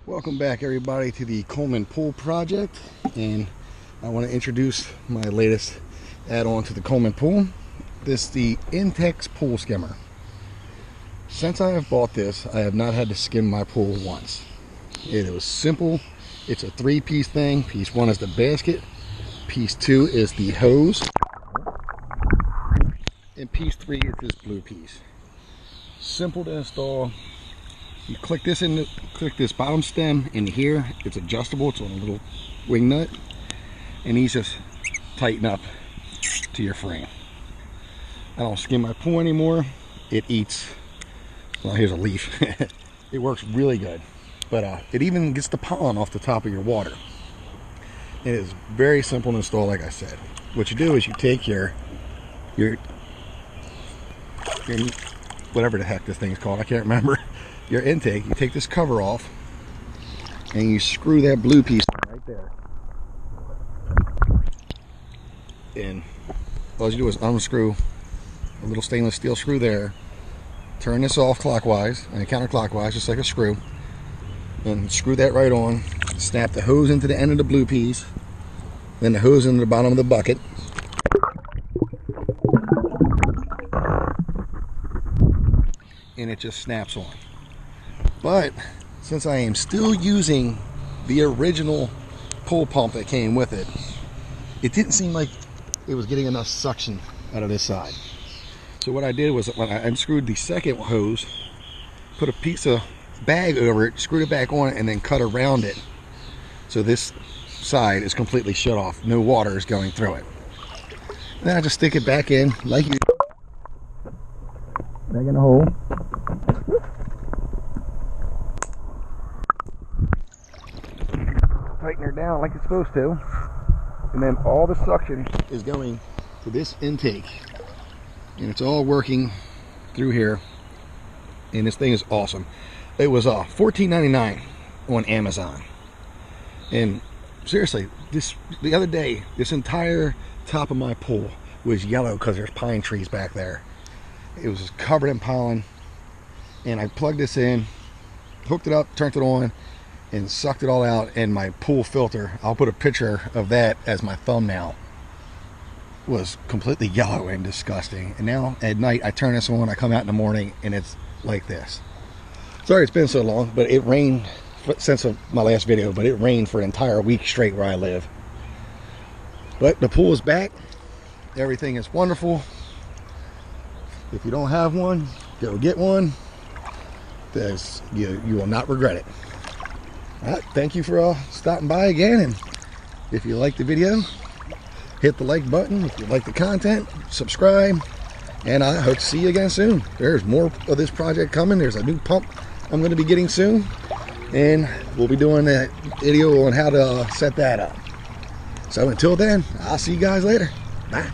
Welcome back everybody to the Coleman pool project, and I want to introduce my latest add-on to the Coleman pool. This is the intex pool skimmer. Since I have bought this, I have not had to skim my pool once. It was simple. It's a three-piece thing. Piece one is the basket, piece two is the hose, and piece three is this blue piece. Simple to install. You click this bottom stem in here. It's adjustable. It's on a little wing nut, and these just tighten up to your frame. I don't skim my pool anymore. It eats. Well, here's a leaf. It works really good, but it even gets the pollen off the top of your water. It is very simple to install. Like I said, what you do is you take your whatever the heck this thing is called, I can't remember. Your intake, you take this cover off and you screw that blue piece right there, and all you do is unscrew a little stainless steel screw there, turn this off clockwise and counterclockwise just like a screw, and screw that right on. Snap the hose into the end of the blue piece, then the hose into the bottom of the bucket, and it just snaps on. But since I am still using the original pool pump that came with it, it didn't seem like it was getting enough suction out of this side. So what I did was, when I unscrewed the second hose, put a piece of bag over it, screwed it back on, and then cut around it, so this side is completely shut off. No water is going through it. Then I just stick it back in like you, back in the hole. Tighten her down like it's supposed to, and then all the suction is going to this intake, and it's all working through here, and this thing is awesome. It was $14.99 on Amazon, and seriously, the other day this entire top of my pool was yellow because there's pine trees back there. It was covered in pollen, and I plugged this in, hooked it up, turned it on, and sucked it all out. And my pool filter, I'll put a picture of that as my thumbnail, was completely yellow and disgusting. And now at night I turn this on, I come out in the morning, and it's like this. Sorry it's been so long, but it rained since my last video, but it rained for an entire week straight where I live. But the pool is back. Everything is wonderful. If you don't have one, go get one. You will not regret it. All right, thank you for stopping by again, and if you like the video, hit the like button. If you like the content, subscribe, and I hope to see you again soon. There's more of this project coming. There's a new pump I'm going to be getting soon, and we'll be doing a video on how to set that up. So until then, I'll see you guys later. Bye.